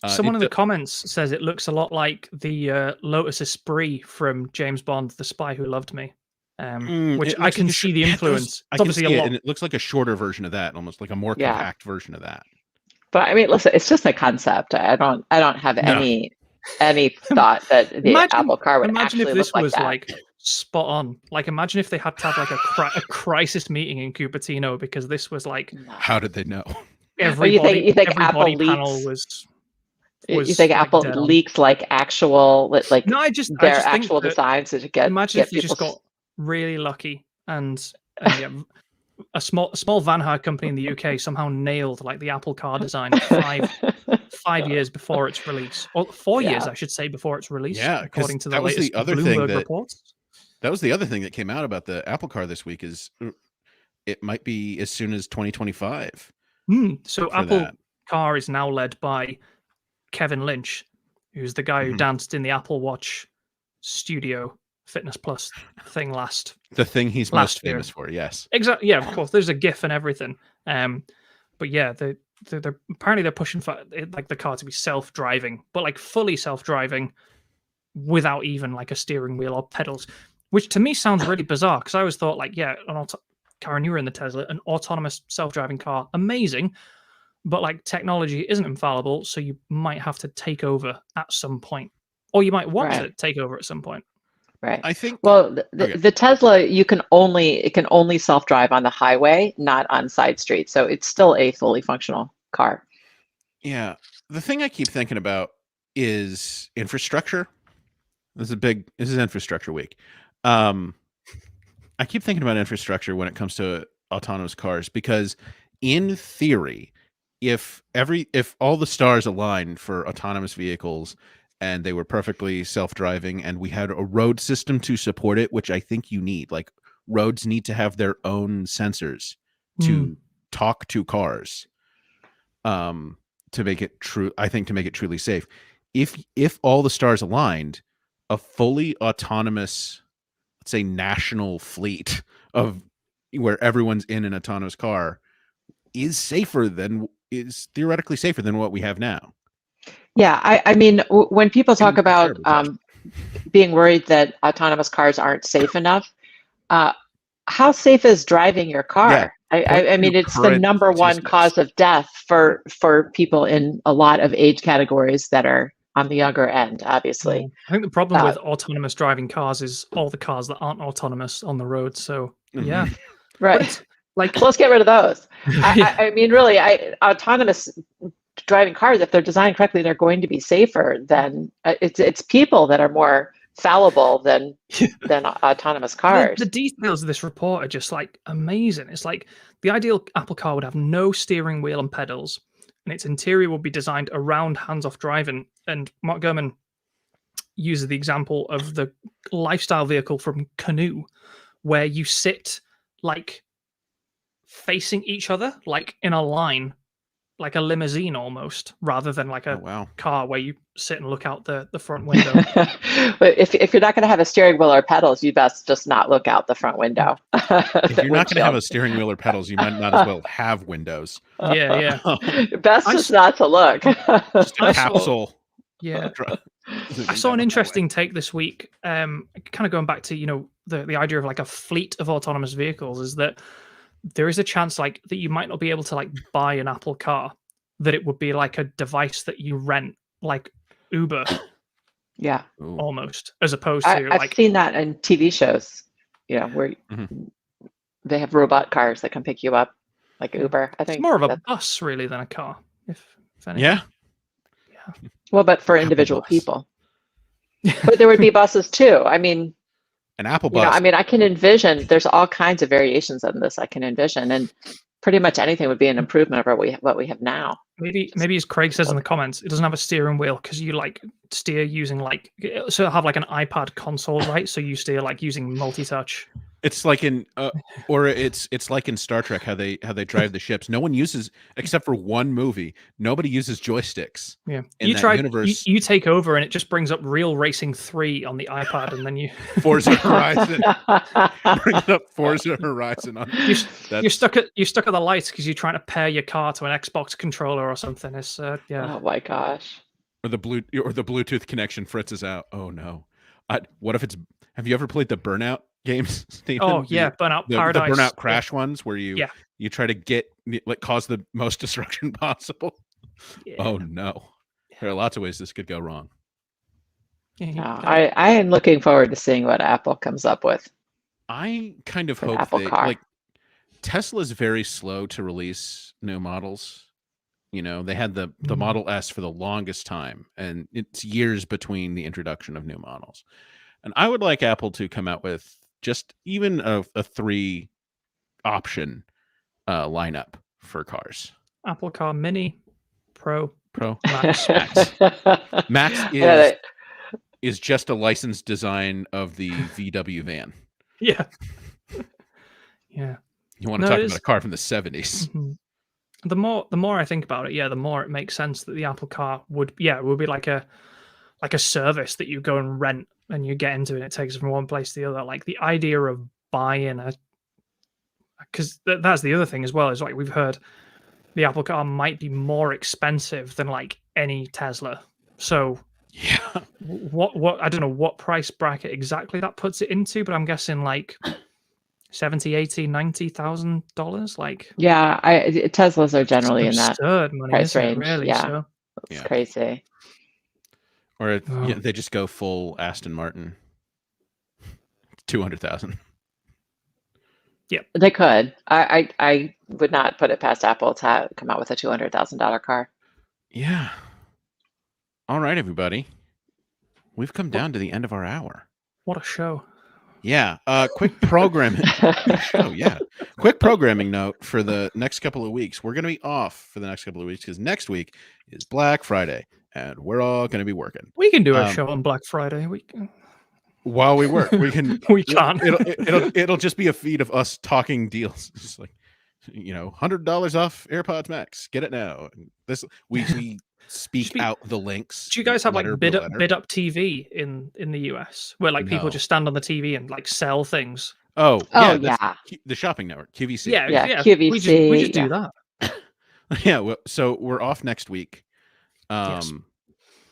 Someone in the comments says it looks a lot like the Lotus Esprit from James Bond, The Spy Who Loved Me. Which I can see the influence. I can see it, and it looks like a shorter version of that, almost like a more compact version of that. But I mean, listen, it's just a concept. I don't have any thought that the Apple car would actually look like that. Imagine if this was like spot on. Like, imagine if they had to have like a crisis meeting in Cupertino because this was like. How did they know? You think Apple leaks? You think Apple leaks like actual their actual designs to get? Imagine if you just got really lucky and a small van hire company in the UK somehow nailed like the Apple car design 5 years before its release, or 4 years, I should say, before its release. Yeah, according to the latest Bloomberg reports. That was the other thing that came out about the Apple car this week is it might be as soon as 2025. So Apple car is now led by Kevin Lynch, who's the guy who danced in the Apple Watch Studio Fitness Plus thing the thing he's most famous for. Yes, exactly. Yeah, of course. There's a GIF and everything. But yeah, they're apparently they're pushing for like the car to be self-driving, but like fully self-driving without even like a steering wheel or pedals, which to me sounds really bizarre because I always thought like, yeah, Karen, you were in the Tesla, an autonomous self-driving car, amazing, but like technology isn't infallible, so you might have to take over at some point, or you might want to take over at some point. Right. I think. Well, the Tesla, it can only self-drive on the highway, not on side streets. So it's still a fully functional car. Yeah. The thing I keep thinking about is infrastructure. This is infrastructure week. I keep thinking about infrastructure when it comes to autonomous cars, because in theory, if all the stars aligned for autonomous vehicles and they were perfectly self-driving and we had a road system to support it, which I think you need, like roads need to have their own sensors to talk to cars, to make it true. I think to make it truly safe. If all the stars aligned, a fully autonomous, let's say, national fleet of where everyone's in an autonomous car is theoretically safer than what we have now. Yeah, I mean, when people talk about being worried that autonomous cars aren't safe enough, how safe is driving your car? Yeah. I mean, it's the number one cause of death for people in a lot of age categories that are on the younger end, obviously. I think the problem with autonomous driving cars is all the cars that aren't autonomous on the road. So yeah, right. Like, let's get rid of those. I mean, really, autonomous driving cars, if they're designed correctly, they're going to be safer than it's people that are more fallible than autonomous cars. The details of this report are just like amazing. It's like the ideal Apple car would have no steering wheel and pedals, and its interior would be designed around hands-off driving. And Mark Gurman uses the example of the lifestyle vehicle from Canoe, where you sit like facing each other, like in a line, like a limousine almost, rather than like a car where you sit and look out the front window. But if you're not going to have a steering wheel or pedals, you best just not look out the front window. If you're not going to have a steering wheel or pedals, you might not as well have windows. Yeah. Best just not to look. Just a capsule. I saw an interesting take this week, kind of going back to, the idea of like a fleet of autonomous vehicles, is that there is a chance like that you might not be able to like buy an Apple car, that it would be like a device that you rent, like Uber. Yeah. Almost, as opposed to I've seen that in TV shows, where they have robot cars that can pick you up, like Uber. I think it's more of a bus really than a car, if anything. Yeah. Well, but for individual people. But there would be buses too. I mean, an Apple bus. I can envision there's all kinds of variations of this I can envision, and pretty much anything would be an improvement over what we have now. Maybe as Craig says in the comments, it doesn't have a steering wheel because you like steer using so have like an iPad console, right? So you steer like using multi-touch. It's like in it's like in Star Trek how they drive the ships. No one uses, except for one movie, nobody uses joysticks. Yeah, you take over and it just brings up Real Racing 3 on the iPad, and then you Forza Horizon brings up Forza Horizon. You're stuck at the lights because you're trying to pair your car to an Xbox controller or something. It's Oh my gosh. Or the Bluetooth connection fritzes out. Oh no. What if it's? Have you ever played the Burnout games, Stephen? Oh yeah, Burnout Paradise. The Burnout Crash ones where you try to cause the most destruction possible. Yeah. Oh no. There are lots of ways this could go wrong. I am looking forward to seeing what Apple comes up with. I kind of hope Tesla's very slow to release new models. They had the Model S for the longest time, and it's years between the introduction of new models. And I would like Apple to come out with just even a 3 option lineup for cars. Apple Car Mini, Pro, Max. Max is just a licensed design of the VW van. Yeah. Yeah. You want to talk about a car from the 70s. Mm-hmm. The more I think about it, the more it makes sense that the Apple Car would be like a service that you go and rent and you get into, and it takes you from one place to the other. Like the idea of buying because that's the other thing as well, is like we've heard the Apple car might be more expensive than like any Tesla. So yeah, what I don't know what price bracket exactly that puts it into, but I'm guessing like $70,000, $80,000, $90,000. Like, yeah, Teslas are generally in that absurd money, price isn't range. it? Really? Yeah. So It's crazy. Or they just go full Aston Martin. 200,000. Yeah, they could. I would not put it past Apple to come out with a $200,000 car. Yeah. All right, everybody. We've come down to the end of our hour. what a show. Yeah. Quick programming. show. Yeah. Quick programming note for the next couple of weeks. We're going to be off for the next couple of weeks because next week is Black Friday and we're all going to be working. We can do a show on Black Friday. While we work, we can. We can't. It'll just be a feed of us talking deals. Just like, $100 off AirPods Max. Get it now. This we speak out the links. Do you guys have like bid up TV in the US where like people just stand on the TV and like sell things? Oh yeah. The shopping network, QVC. Yeah. QVC. We just do that. Yeah. So we're off next week. Yes.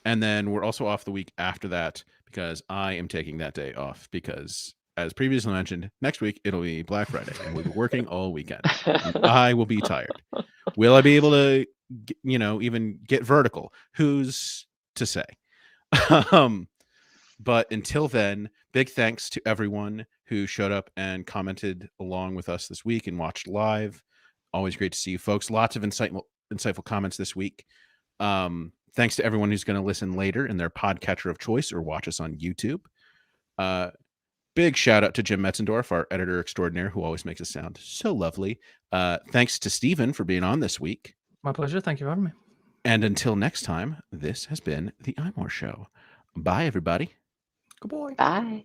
And then we're also off the week after that because I am taking that day off because, as previously mentioned, next week it'll be Black Friday and we'll be working all weekend. I will be tired. Will I be able to, even get vertical? Who's to say? But until then, big thanks to everyone who showed up and commented along with us this week and watched live. Always great to see you folks. Lots of insightful comments this week. Thanks to everyone who's going to listen later in their podcatcher of choice or watch us on YouTube. Big shout out to Jim Metzendorf, our editor extraordinaire, who always makes us sound so lovely. Thanks to Stephen for being on this week. My pleasure. Thank you for having me. And until next time, this has been the iMore Show. Bye, everybody. Good boy. Bye.